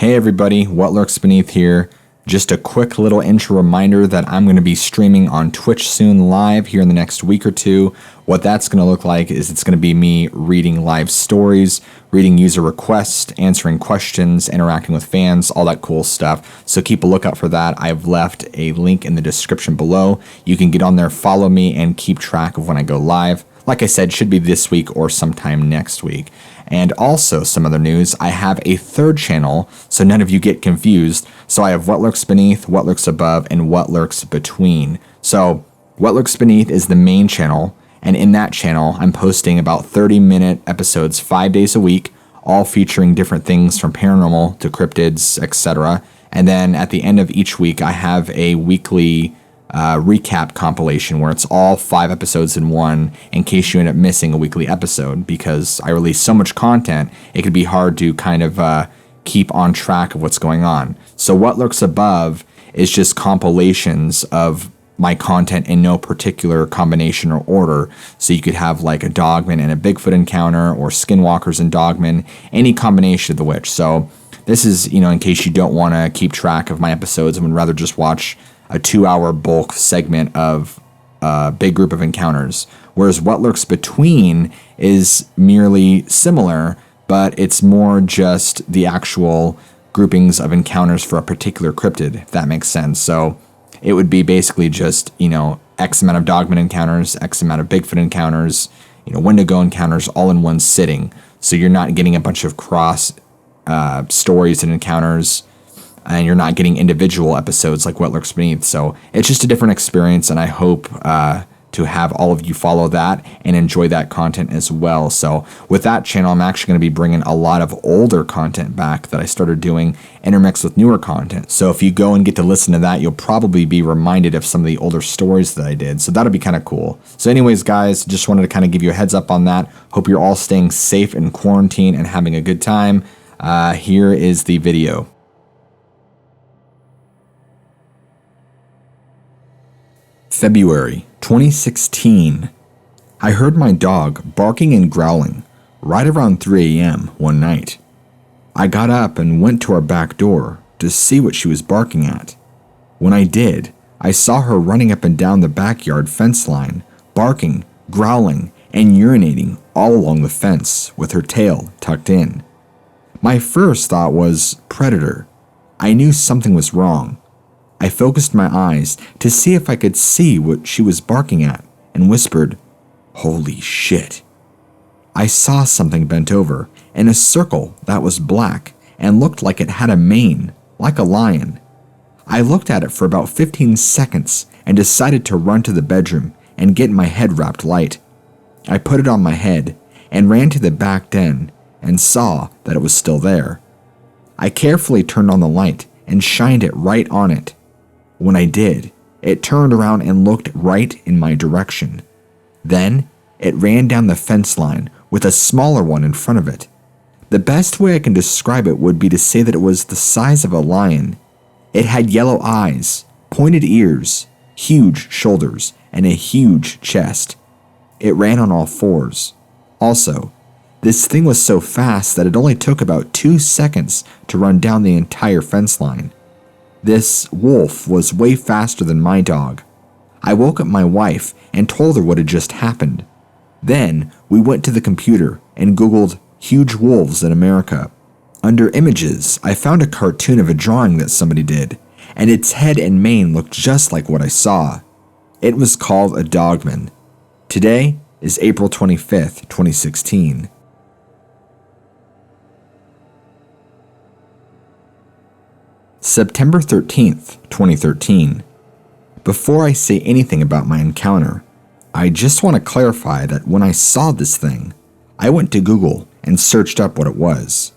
Hey everybody, What Lurks Beneath here. Just a quick little intro reminder that I'm going to be streaming on Twitch soon live here in the next week or two. What that's going to look like is it's going to be me reading live stories, reading user requests, answering questions, interacting with fans, all that cool stuff. So keep a lookout for that. I've left a link in the description below. You can get on there, follow me, and keep track of when I go live. Like I said, should be this week or sometime next week. And also, some other news, I have a third channel, so none of you get confused. So I have What Lurks Beneath, What Lurks Above, and What Lurks Between. So What Lurks Beneath is the main channel, and in that channel, I'm posting about 30-minute episodes 5 days a week, all featuring different things from paranormal to cryptids, etc. And then at the end of each week, I have a weekly recap compilation where it's all 5 episodes in one in case you end up missing a weekly episode, because I release so much content it could be hard to kind of keep on track of what's going on. So What Lurks Above is just compilations of my content in no particular combination or order. So you could have like a Dogman and a Bigfoot encounter, or Skinwalkers and Dogman, any combination of the which. So this is, in case you don't want to keep track of my episodes and would rather just watch a 2-hour bulk segment of a big group of encounters. Whereas What Lurks Between is merely similar, but it's more just the actual groupings of encounters for a particular cryptid, if that makes sense. So it would be basically just, X amount of Dogman encounters, X amount of Bigfoot encounters, Wendigo encounters all in one sitting. So you're not getting a bunch of cross stories and encounters, and you're not getting individual episodes like What Lurks Beneath. So it's just a different experience, and I hope to have all of you follow that and enjoy that content as well. So with that channel, I'm actually going to be bringing a lot of older content back that I started doing, intermixed with newer content. So if you go and get to listen to that, you'll probably be reminded of some of the older stories that I did. So that'll be kind of cool. So anyways, guys, just wanted to kind of give you a heads up on that. Hope you're all staying safe in quarantine and having a good time. Here is the video. February 2016. I heard my dog barking and growling right around 3 a.m. one night. I got up and went to our back door to see what she was barking at. When I did, I saw her running up and down the backyard fence line, barking, growling, and urinating all along the fence with her tail tucked in. My first thought was predator. I knew something was wrong. I focused my eyes to see if I could see what she was barking at and whispered, "Holy shit." I saw something bent over in a circle that was black and looked like it had a mane, like a lion. I looked at it for about 15 seconds and decided to run to the bedroom and get my head wrapped light. I put it on my head and ran to the back den and saw that it was still there. I carefully turned on the light and shined it right on it. When I did, it turned around and looked right in my direction. Then, it ran down the fence line with a smaller one in front of it. The best way I can describe it would be to say that it was the size of a lion. It had yellow eyes, pointed ears, huge shoulders, and a huge chest. It ran on all fours. Also, this thing was so fast that it only took about 2 seconds to run down the entire fence line. This wolf was way faster than my dog. I woke up my wife and told her what had just happened. Then we went to the computer and Googled huge wolves in America. Under images, I found a cartoon of a drawing that somebody did, and its head and mane looked just like what I saw. It was called a Dogman. Today is April 25th, 2016. September 13th, 2013. Before I say anything about my encounter, I just want to clarify that when I saw this thing, I went to Google and searched up what it was.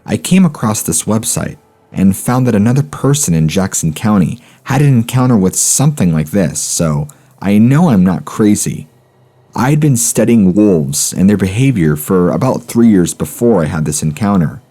I came across this website and found that another person in Jackson County had an encounter with something like this, so I know I'm not crazy. I had been studying wolves and their behavior for about 3 years before I had this encounter.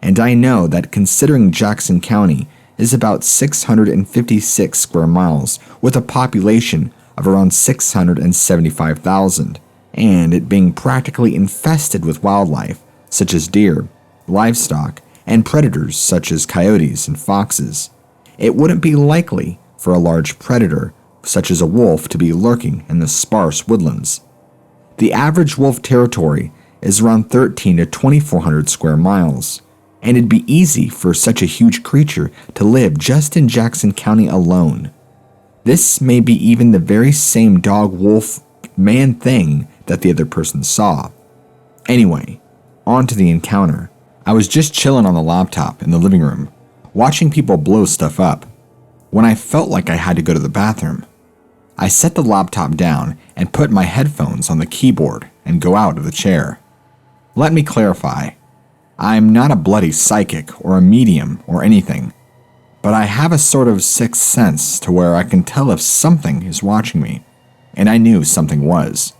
And I know that considering Jackson County is about 656 square miles with a population of around 675,000, and it being practically infested with wildlife such as deer, livestock, and predators such as coyotes and foxes. It wouldn't be likely for a large predator such as a wolf to be lurking in the sparse woodlands. The average wolf territory is around 13 to 2,400 square miles, and it'd be easy for such a huge creature to live just in Jackson County alone. This may be even the very same dog-wolf-man thing that the other person saw. Anyway, on to the encounter. I was just chilling on the laptop in the living room, watching people blow stuff up, when I felt like I had to go to the bathroom. I set the laptop down and put my headphones on the keyboard and go out of the chair. Let me clarify. I'm not a bloody psychic or a medium or anything, but I have a sort of sixth sense to where I can tell if something is watching me, and I knew something was.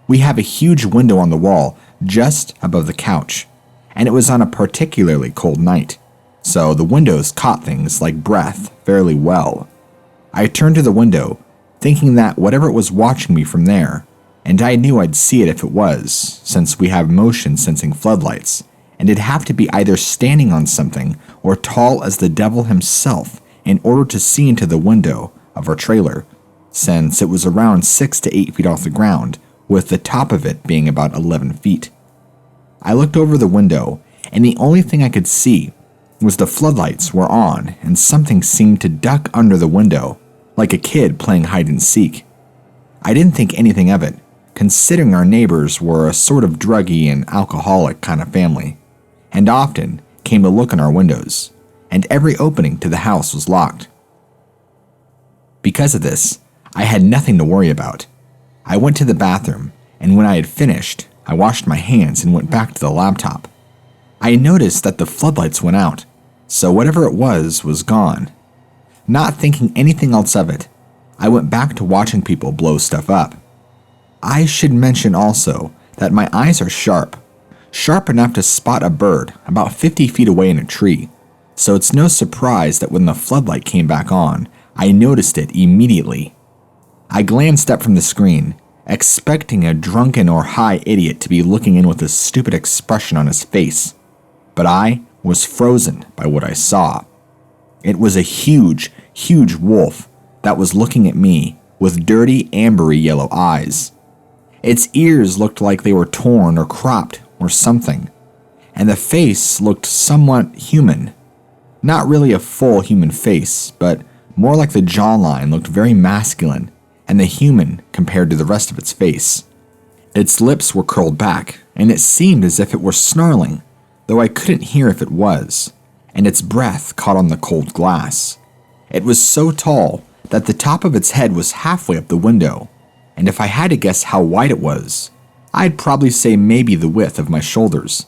We have a huge window on the wall just above the couch, and it was on a particularly cold night, so the windows caught things like breath fairly well. I turned to the window, thinking that whatever it was watching me from there, and I knew I'd see it if it was, since we have motion-sensing floodlights, and it'd have to be either standing on something or tall as the devil himself in order to see into the window of our trailer, since it was around 6 to 8 feet off the ground, with the top of it being about 11 feet. I looked over the window, and the only thing I could see was the floodlights were on and something seemed to duck under the window, like a kid playing hide-and-seek. I didn't think anything of it, considering our neighbors were a sort of druggy and alcoholic kind of family, and often came to look in our windows, and every opening to the house was locked. Because of this, I had nothing to worry about. I went to the bathroom, and when I had finished, I washed my hands and went back to the laptop. I noticed that the floodlights went out, so whatever it was gone. Not thinking anything else of it, I went back to watching people blow stuff up. I should mention also that my eyes are sharp enough to spot a bird about 50 feet away in a tree, so it's no surprise that when the floodlight came back on, I noticed it immediately. I glanced up from the screen, expecting a drunken or high idiot to be looking in with a stupid expression on his face, but I was frozen by what I saw. It was a huge wolf that was looking at me with dirty, ambery yellow eyes. Its ears looked like they were torn or cropped or something, and the face looked somewhat human. Not really a full human face, but more like the jawline looked very masculine and the human compared to the rest of its face. Its lips were curled back, and it seemed as if it were snarling, though I couldn't hear if it was, and its breath caught on the cold glass. It was so tall that the top of its head was halfway up the window, and if I had to guess how wide it was, I'd probably say maybe the width of my shoulders.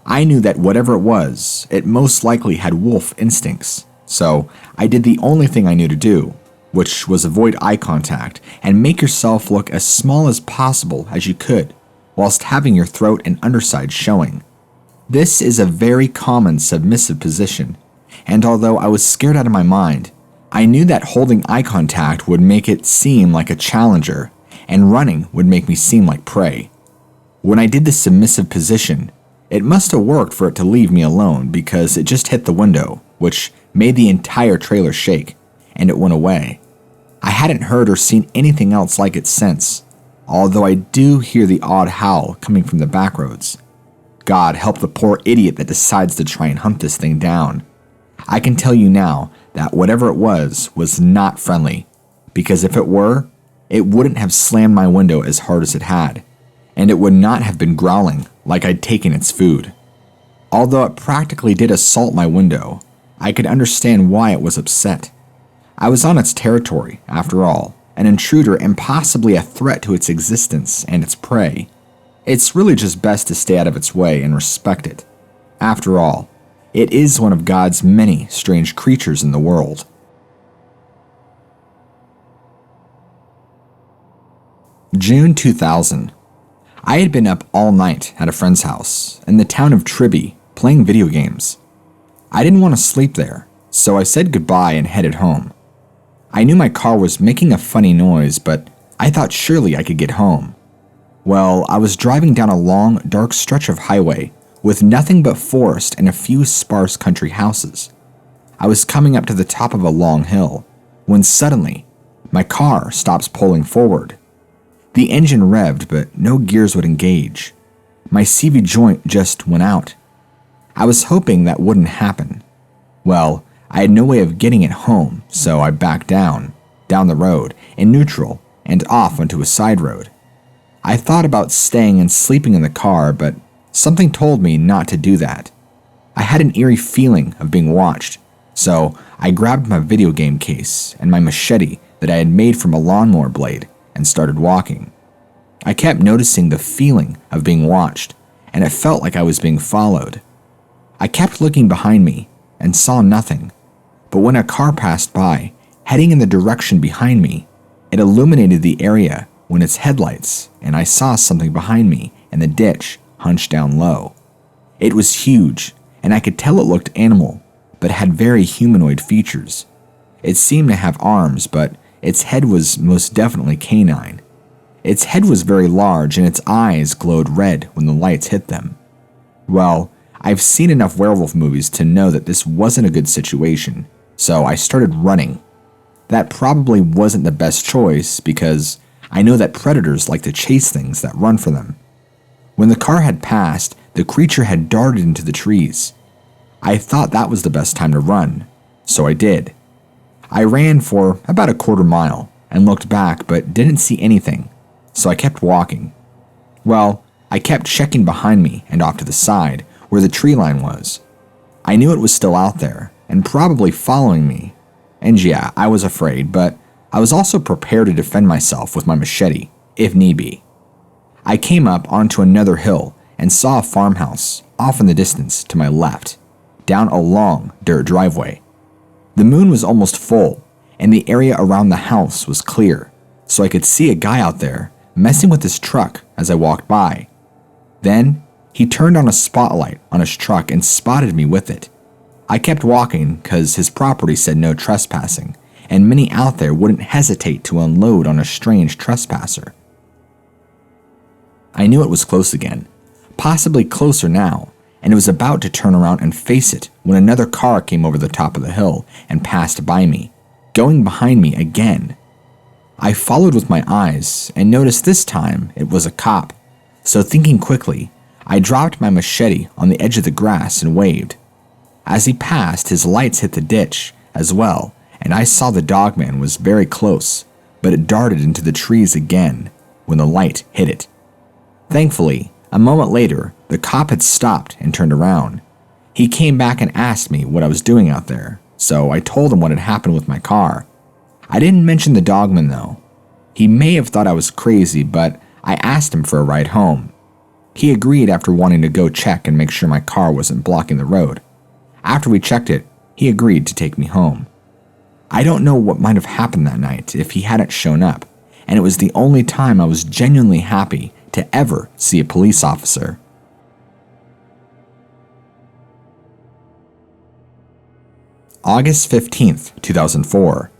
I knew that whatever it was, it most likely had wolf instincts, so I did the only thing I knew to do, which was avoid eye contact and make yourself look as small as possible as you could, whilst having your throat and underside showing. This is a very common submissive position, and although I was scared out of my mind, I knew that holding eye contact would make it seem like a challenger, and running would make me seem like prey. When I did the submissive position, it must have worked for it to leave me alone because it just hit the window, which made the entire trailer shake, and it went away. I hadn't heard or seen anything else like it since, although I do hear the odd howl coming from the back roads. God help the poor idiot that decides to try and hunt this thing down. I can tell you now that whatever it was not friendly, because if it were, it wouldn't have slammed my window as hard as it had, and it would not have been growling like I'd taken its food. Although it practically did assault my window, I could understand why it was upset. I was on its territory, after all, an intruder and possibly a threat to its existence and its prey. It's really just best to stay out of its way and respect it. After all, it is one of God's many strange creatures in the world. June 2000. I had been up all night at a friend's house in the town of Tribby playing video games. I didn't want to sleep there, so I said goodbye and headed home. I knew my car was making a funny noise, but I thought surely I could get home. Well, I was driving down a long, dark stretch of highway with nothing but forest and a few sparse country houses. I was coming up to the top of a long hill when suddenly my car stops pulling forward. The engine revved, but no gears would engage. My CV joint just went out. I was hoping that wouldn't happen. Well, I had no way of getting it home, so I backed down the road, in neutral, and off onto a side road. I thought about staying and sleeping in the car, but something told me not to do that. I had an eerie feeling of being watched, so I grabbed my video game case and my machete that I had made from a lawnmower blade and started walking. I kept noticing the feeling of being watched, and it felt like I was being followed. I kept looking behind me and saw nothing, but when a car passed by, heading in the direction behind me, it illuminated the area when its headlights, and I saw something behind me in the ditch hunched down low. It was huge, and I could tell it looked animal, but had very humanoid features. It seemed to have arms, but its head was most definitely canine. Its head was very large, and its eyes glowed red when the lights hit them. Well, I've seen enough werewolf movies to know that this wasn't a good situation, so I started running. That probably wasn't the best choice because I know that predators like to chase things that run for them. When the car had passed, the creature had darted into the trees. I thought that was the best time to run, so I did. I ran for about a quarter mile and looked back but didn't see anything, so I kept walking. Well, I kept checking behind me and off to the side where the tree line was. I knew it was still out there and probably following me. And yeah, I was afraid, but I was also prepared to defend myself with my machete, if need be. I came up onto another hill and saw a farmhouse off in the distance to my left, down a long dirt driveway. The moon was almost full, and the area around the house was clear, so I could see a guy out there messing with his truck as I walked by. Then, he turned on a spotlight on his truck and spotted me with it. I kept walking because his property said no trespassing, and many out there wouldn't hesitate to unload on a strange trespasser. I knew it was close again, possibly closer now, and it was about to turn around and face it when another car came over the top of the hill and passed by me, going behind me again. I followed with my eyes and noticed this time it was a cop, so thinking quickly, I dropped my machete on the edge of the grass and waved. As he passed, his lights hit the ditch as well, and I saw the Dogman was very close, but it darted into the trees again when the light hit it. Thankfully, a moment later, the cop had stopped and turned around. He came back and asked me what I was doing out there, so I told him what had happened with my car. I didn't mention the Dogman though. He may have thought I was crazy, but I asked him for a ride home. He agreed after wanting to go check and make sure my car wasn't blocking the road. After we checked it, he agreed to take me home. I don't know what might have happened that night if he hadn't shown up, and it was the only time I was genuinely happy to ever see a police officer. August 15th, 2004.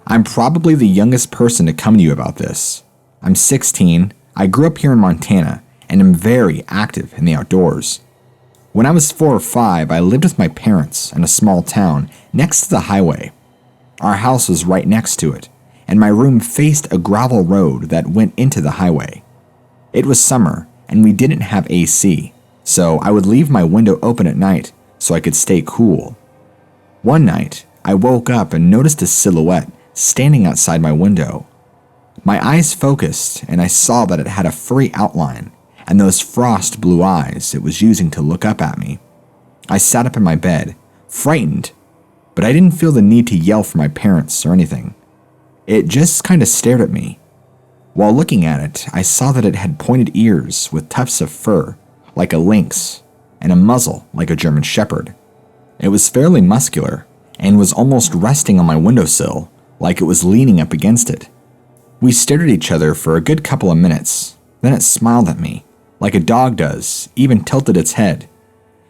I'm probably the youngest person to come to you about this. I'm 16, I grew up here in Montana, and am very active in the outdoors. When I was 4 or 5, I lived with my parents in a small town next to the highway. Our house was right next to it, and my room faced a gravel road that went into the highway. It was summer, and we didn't have AC, so I would leave my window open at night so I could stay cool. One night, I woke up and noticed a silhouette standing outside my window. My eyes focused, and I saw that it had a furry outline and those frost blue eyes it was using to look up at me. I sat up in my bed, frightened, but I didn't feel the need to yell for my parents or anything. It just kind of stared at me. While looking at it, I saw that it had pointed ears with tufts of fur, like a lynx, and a muzzle like a German shepherd. It was fairly muscular, and was almost resting on my windowsill, like it was leaning up against it. We stared at each other for a good couple of minutes, then it smiled at me, like a dog does, even tilted its head.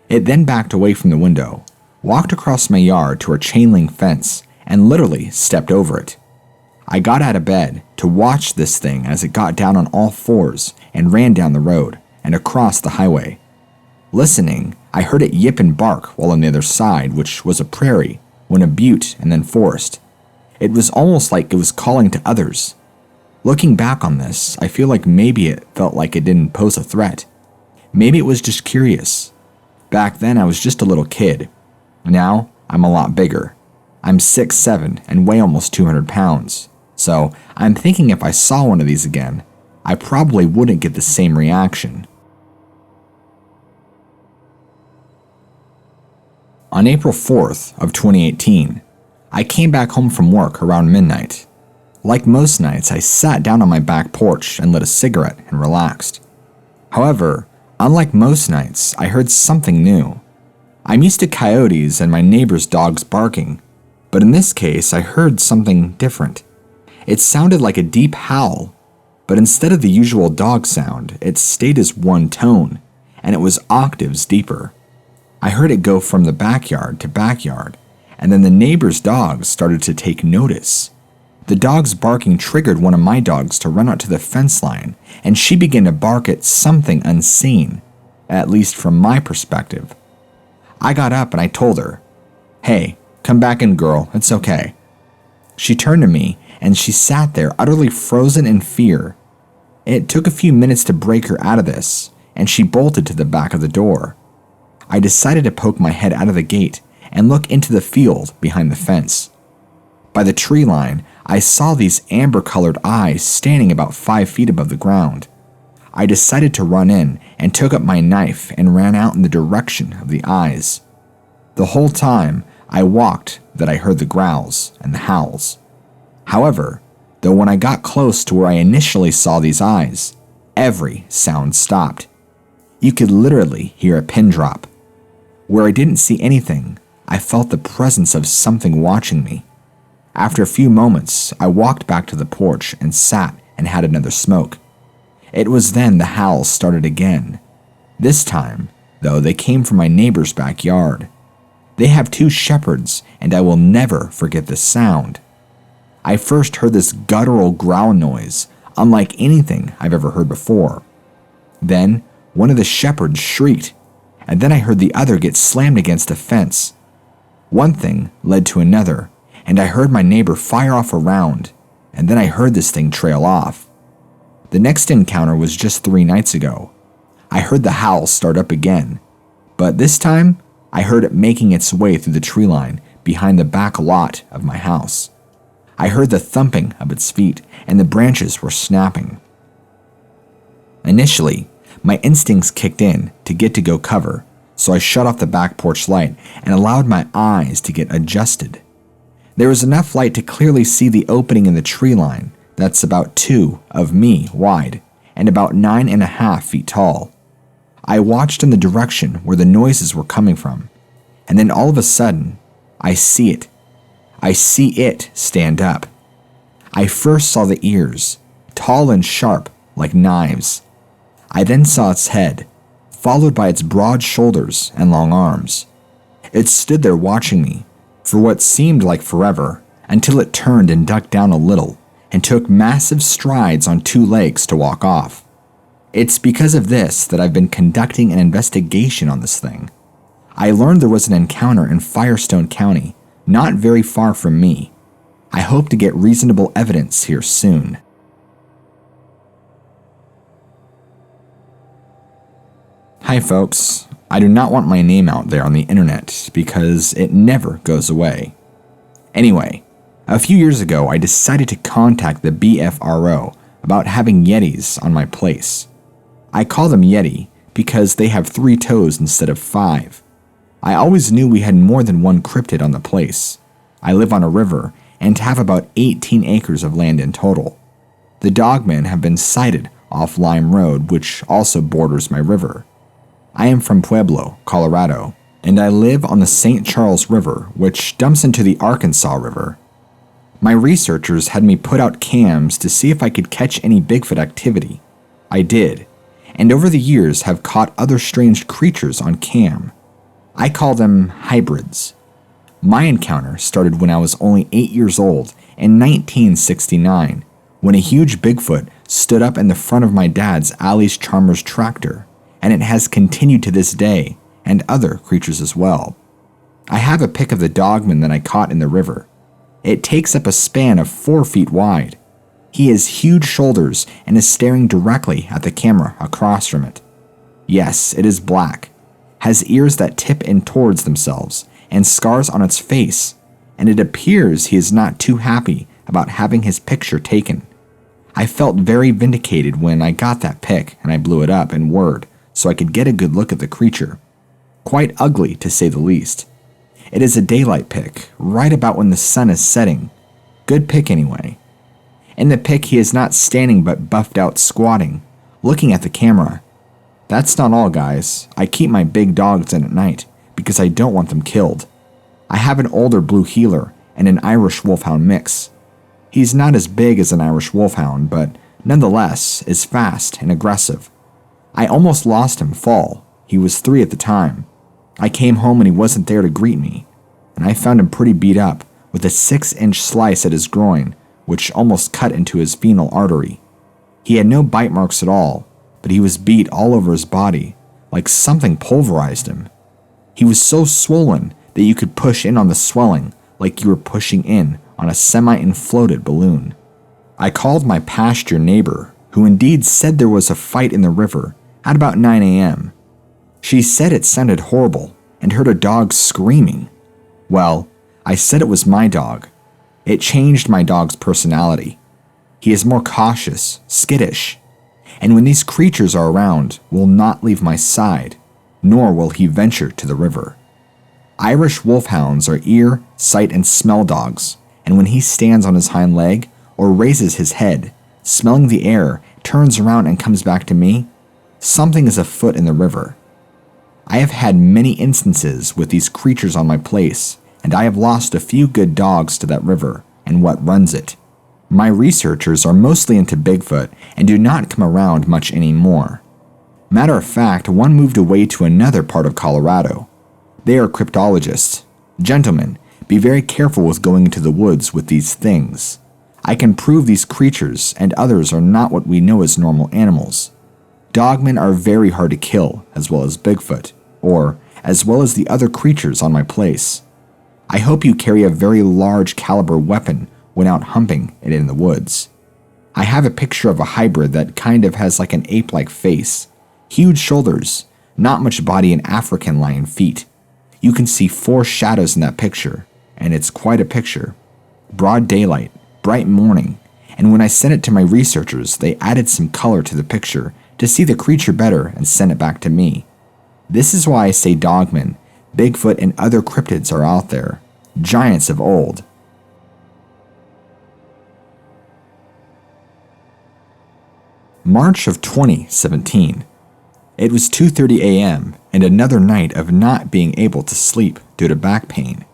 It then backed away from the window, walked across my yard to our chain link fence, and literally stepped over it. I got out of bed to watch this thing as it got down on all fours and ran down the road and across the highway. Listening, I heard it yip and bark while on the other side, which was a prairie, when a butte, and then forest. It was almost like it was calling to others. Looking back on this, I feel like maybe it felt like it didn't pose a threat. Maybe it was just curious. Back then, I was just a little kid. Now, I'm a lot bigger. I'm 6'7" and weigh almost 200 pounds. So, I'm thinking if I saw one of these again, I probably wouldn't get the same reaction. On April 4th of 2018, I came back home from work around midnight. Like most nights, I sat down on my back porch and lit a cigarette and relaxed. However, unlike most nights, I heard something new. I'm used to coyotes and my neighbor's dogs barking, but in this case, I heard something different. It sounded like a deep howl, but instead of the usual dog sound, it stayed as one tone, and it was octaves deeper. I heard it go from the backyard to backyard, and then the neighbor's dogs started to take notice. The dog's barking triggered one of my dogs to run out to the fence line, and she began to bark at something unseen, at least from my perspective. I got up and I told her, "Hey, come back in, girl, it's okay." She turned to me, and she sat there utterly frozen in fear. It took a few minutes to break her out of this, and she bolted to the back of the door. I decided to poke my head out of the gate and look into the field behind the fence. By the tree line, I saw these amber-colored eyes standing about 5 feet above the ground. I decided to run in and took up my knife and ran out in the direction of the eyes. The whole time I walked that I heard the growls and the howls. However, though when I got close to where I initially saw these eyes, every sound stopped. You could literally hear a pin drop. Where I didn't see anything, I felt the presence of something watching me. After a few moments, I walked back to the porch and sat and had another smoke. It was then the howls started again. This time, though, they came from my neighbor's backyard. They have 2 shepherds, and I will never forget the sound. I first heard this guttural growl noise, unlike anything I've ever heard before. Then, one of the shepherds shrieked, and then I heard the other get slammed against a fence. One thing led to another, and I heard my neighbor fire off a round, and then I heard this thing trail off. The next encounter was just 3 nights ago. I heard the howl start up again, but this time I heard it making its way through the tree line behind the back lot of my house. I heard the thumping of its feet, and the branches were snapping. Initially, my instincts kicked in to get to go cover, so I shut off the back porch light and allowed my eyes to get adjusted. There was enough light to clearly see the opening in the tree line that's about 2 of me wide and about 9.5 feet tall. I watched in the direction where the noises were coming from, and then all of a sudden, I see it. I see it stand up. I first saw the ears, tall and sharp like knives. I then saw its head, followed by its broad shoulders and long arms. It stood there watching me for what seemed like forever, until it turned and ducked down a little and took massive strides on 2 legs to walk off. It's because of this that I've been conducting an investigation on this thing. I learned there was an encounter in Firestone County, not very far from me. I hope to get reasonable evidence here soon. Hi folks, I do not want my name out there on the internet because it never goes away. Anyway, a few years ago I decided to contact the BFRO about having Yetis on my place. I call them Yeti because they have 3 toes instead of 5. I always knew we had more than one cryptid on the place. I live on a river and have about 18 acres of land in total. The Dogmen have been sighted off Lime Road, which also borders my river. I am from Pueblo, Colorado, and I live on the St. Charles River, which dumps into the Arkansas River. My researchers had me put out cams to see if I could catch any Bigfoot activity. I did, and over the years have caught other strange creatures on cam. I call them hybrids. My encounter started when I was only 8 years old in 1969, when a huge Bigfoot stood up in the front of my dad's Alley's Charmers tractor, and it has continued to this day, and other creatures as well. I have a pic of the Dogman that I caught in the river. It takes up a span of 4 feet wide. He has huge shoulders and is staring directly at the camera across from it. Yes, it is black, has ears that tip in towards themselves, and scars on its face, and it appears he is not too happy about having his picture taken. I felt very vindicated when I got that pic and I blew it up in Word so I could get a good look at the creature. Quite ugly, to say the least. It is a daylight pic, right about when the sun is setting. Good pic anyway. In the pic, he is not standing but buffed out squatting, looking at the camera. That's not all, guys. I keep my big dogs in at night because I don't want them killed. I have an older blue heeler and an Irish wolfhound mix. He's not as big as an Irish wolfhound, but nonetheless is fast and aggressive. I almost lost him fall. He was 3 at the time. I came home and he wasn't there to greet me, and I found him pretty beat up with a 6-inch slice at his groin, which almost cut into his venal artery. He had no bite marks at all, but he was beat all over his body, like something pulverized him. He was so swollen that you could push in on the swelling like you were pushing in on a semi-inflated balloon. I called my pasture neighbor, who indeed said there was a fight in the river at about 9 a.m. She said it sounded horrible and heard a dog screaming. Well, I said it was my dog. It changed my dog's personality. He is more cautious, skittish, and when these creatures are around, will not leave my side, nor will he venture to the river. Irish wolfhounds are ear, sight, and smell dogs, and when he stands on his hind leg or raises his head, smelling the air, turns around and comes back to me, something is afoot in the river. I have had many instances with these creatures on my place, and I have lost a few good dogs to that river and what runs it. My researchers are mostly into Bigfoot and do not come around much anymore. Matter of fact, one moved away to another part of Colorado. They are cryptologists. Gentlemen, be very careful with going into the woods with these things. I can prove these creatures and others are not what we know as normal animals. Dogmen are very hard to kill, as well as Bigfoot, or as well as the other creatures on my place. I hope you carry a very large caliber weapon when out humping it in the woods. I have a picture of a hybrid that kind of has like an ape-like face, huge shoulders, not much body, and African lion feet. You can see 4 shadows in that picture, and it's quite a picture. Broad daylight, bright morning, and when I sent it to my researchers, they added some color to the picture to see the creature better and sent it back to me. This is why I say Dogman, Bigfoot, and other cryptids are out there, giants of old. March of 2017. It was 2:30 a.m. and another night of not being able to sleep due to back pain.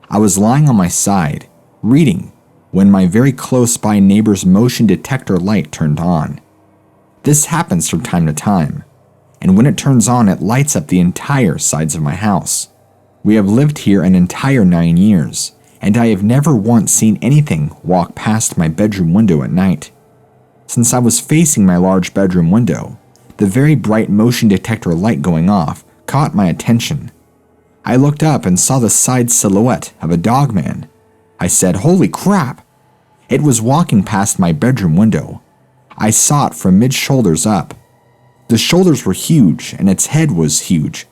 I was lying on my side, reading, when my very close by neighbor's motion detector light turned on. This happens from time to time, and when it turns on, it lights up the entire sides of my house. We have lived here an entire 9 years, and I have never once seen anything walk past my bedroom window at night. Since I was facing my large bedroom window, the very bright motion detector light going off caught my attention. I looked up and saw the side silhouette of a dogman. I said, "Holy crap!" It was walking past my bedroom window. I saw it from mid-shoulders up. The shoulders were huge, and its head was huge.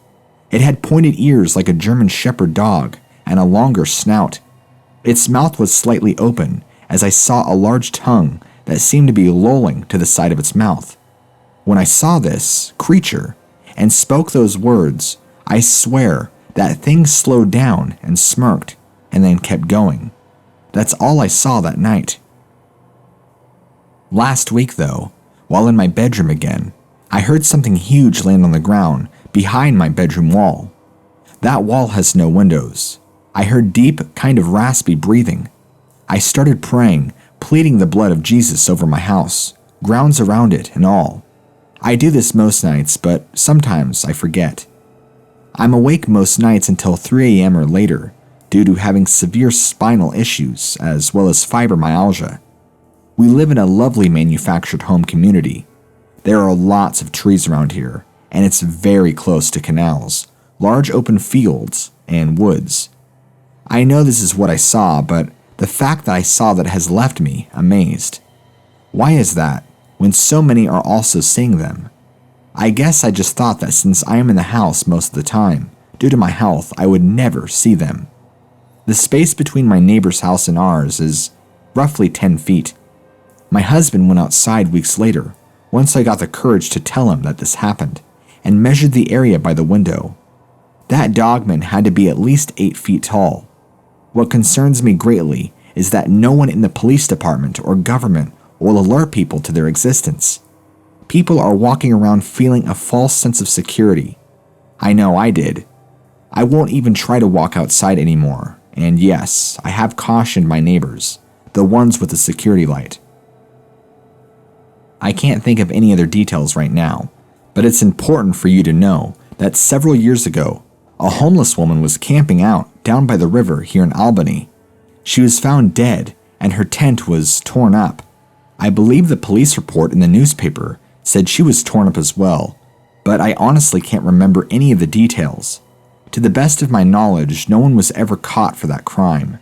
It had pointed ears like a German Shepherd dog, and a longer snout. Its mouth was slightly open, as I saw a large tongue that seemed to be lolling to the side of its mouth. When I saw this creature, and spoke those words, I swear that thing slowed down and smirked, and then kept going. That's all I saw that night. Last week, though, while in my bedroom again, I heard something huge land on the ground behind my bedroom wall. That wall has no windows. I heard deep, kind of raspy breathing. I started praying, pleading the blood of Jesus over my house, grounds around it and all. I do this most nights, but sometimes I forget. I'm awake most nights until 3 a.m. or later, due to having severe spinal issues as well as fibromyalgia. We live in a lovely manufactured home community. There are lots of trees around here, and it's very close to canals, large open fields, and woods. I know this is what I saw, but the fact that I saw that has left me amazed. Why is that, when so many are also seeing them? I guess I just thought that since I am in the house most of the time, due to my health, I would never see them. The space between my neighbor's house and ours is roughly 10 feet. My husband went outside weeks later, once I got the courage to tell him that this happened, and measured the area by the window. That dogman had to be at least 8 feet tall. What concerns me greatly is that no one in the police department or government will alert people to their existence. People are walking around feeling a false sense of security. I know I did. I won't even try to walk outside anymore, and yes, I have cautioned my neighbors, the ones with the security light. I can't think of any other details right now, but it's important for you to know that several years ago, a homeless woman was camping out down by the river here in Albany. She was found dead, and her tent was torn up. I believe the police report in the newspaper said she was torn up as well, but I honestly can't remember any of the details. To the best of my knowledge, no one was ever caught for that crime.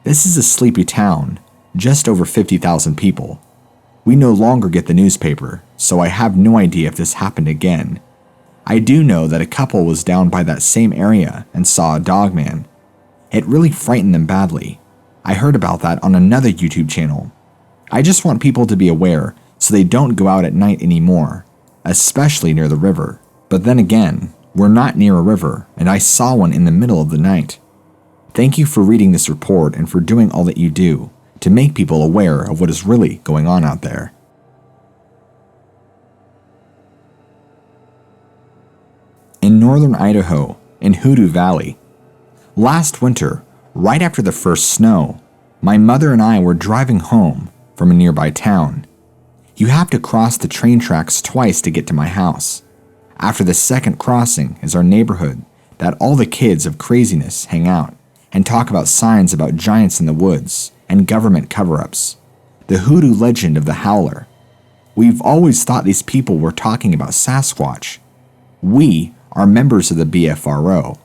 This is a sleepy town, just over 50,000 people. We no longer get the newspaper, so I have no idea if this happened again. I do know that a couple was down by that same area and saw a dogman. It really frightened them badly. I heard about that on another YouTube channel. I just want people to be aware so they don't go out at night anymore, especially near the river. But then again, we're not near a river, and I saw one in the middle of the night. Thank you for reading this report and for doing all that you do to make people aware of what is really going on out there. In northern Idaho, in Hoodoo Valley. Last winter, right after the first snow, my mother and I were driving home from a nearby town. You have to cross the train tracks twice to get to my house. After the second crossing is our neighborhood that all the kids of craziness hang out and talk about signs about giants in the woods and government cover-ups. The hoodoo legend of the Howler. We've always thought these people were talking about Sasquatch. We are members of the BFRO,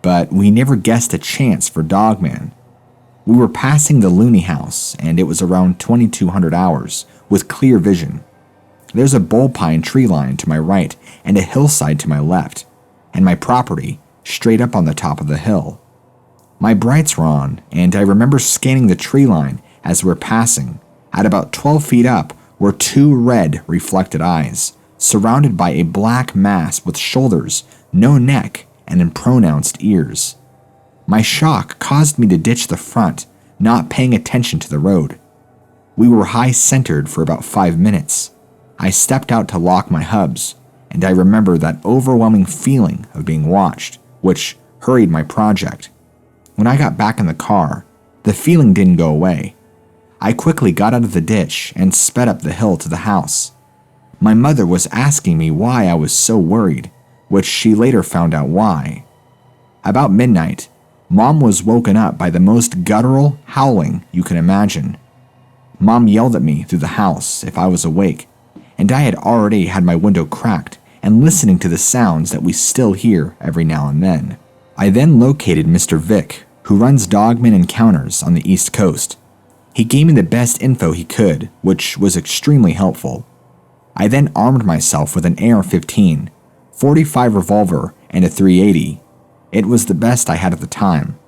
but we never guessed a chance for Dogman. We were passing the Looney House, and it was around 2200 hours, with clear vision. There's a bullpine tree line to my right and a hillside to my left, and my property straight up on the top of the hill. My brights were on, and I remember scanning the tree line as we were passing. At about 12 feet up were two red reflected eyes, surrounded by a black mass with shoulders, no neck, and impronounced ears. My shock caused me to ditch the front, not paying attention to the road. We were high-centered for about 5 minutes. I stepped out to lock my hubs, and I remember that overwhelming feeling of being watched, which hurried my project. When I got back in the car, the feeling didn't go away. I quickly got out of the ditch and sped up the hill to the house. My mother was asking me why I was so worried, which she later found out why. About midnight, Mom was woken up by the most guttural howling you can imagine. Mom yelled at me through the house if I was awake, and I had already had my window cracked and listening to the sounds that we still hear every now and then. I then located Mr. Vic, who runs Dogman Encounters on the East Coast. He gave me the best info he could, which was extremely helpful. I then armed myself with an AR-15, .45 revolver, and a .380. It was the best I had at the time.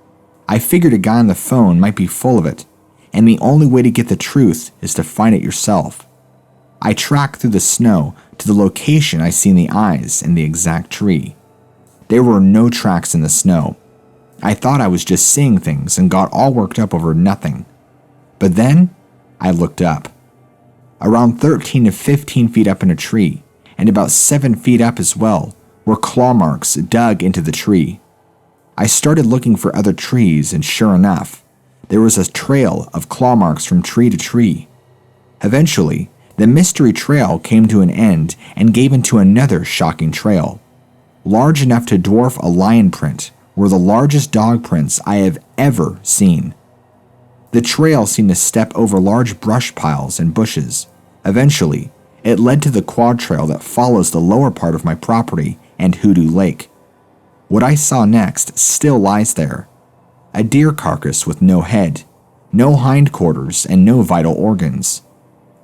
I figured a guy on the phone might be full of it, and the only way to get the truth is to find it yourself. I tracked through the snow to the location I seen the eyes in the exact tree. There were no tracks in the snow. I thought I was just seeing things and got all worked up over nothing. But then, I looked up. Around 13 to 15 feet up in a tree, and about 7 feet up as well, were claw marks dug into the tree. I started looking for other trees, and sure enough, there was a trail of claw marks from tree to tree. Eventually, the mystery trail came to an end and gave into another shocking trail. Large enough to dwarf a lion print were the largest dog prints I have ever seen. The trail seemed to step over large brush piles and bushes. Eventually, It led to the quad trail that follows the lower part of my property and Hoodoo Lake. What I saw next still lies there. A deer carcass with no head, no hindquarters, and no vital organs.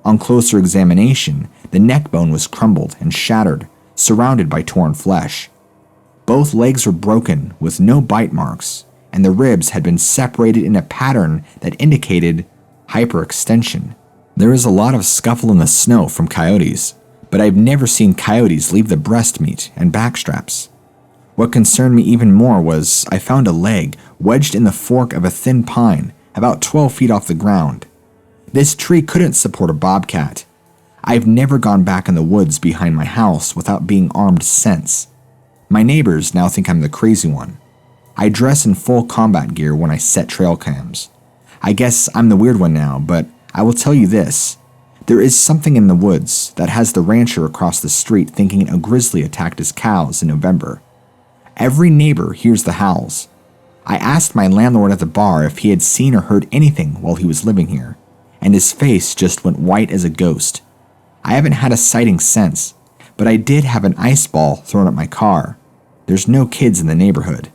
On closer examination, the neck bone was crumbled and shattered, surrounded by torn flesh. Both legs were broken with no bite marks, and the ribs had been separated in a pattern that indicated hyperextension. There is a lot of scuffle in the snow from coyotes, but I've never seen coyotes leave the breast meat and backstraps. What concerned me even more was I found a leg wedged in the fork of a thin pine about 12 feet off the ground. This tree couldn't support a bobcat. I've never gone back in the woods behind my house without being armed since. My neighbors now think I'm the crazy one. I dress in full combat gear when I set trail cams. I guess I'm the weird one now, but I will tell you this. There is something in the woods that has the rancher across the street thinking a grizzly attacked his cows in November. Every neighbor hears the howls. I asked my landlord at the bar if he had seen or heard anything while he was living here, and his face just went white as a ghost. I haven't had a sighting since, but I did have an ice ball thrown at my car. There's no kids in the neighborhood.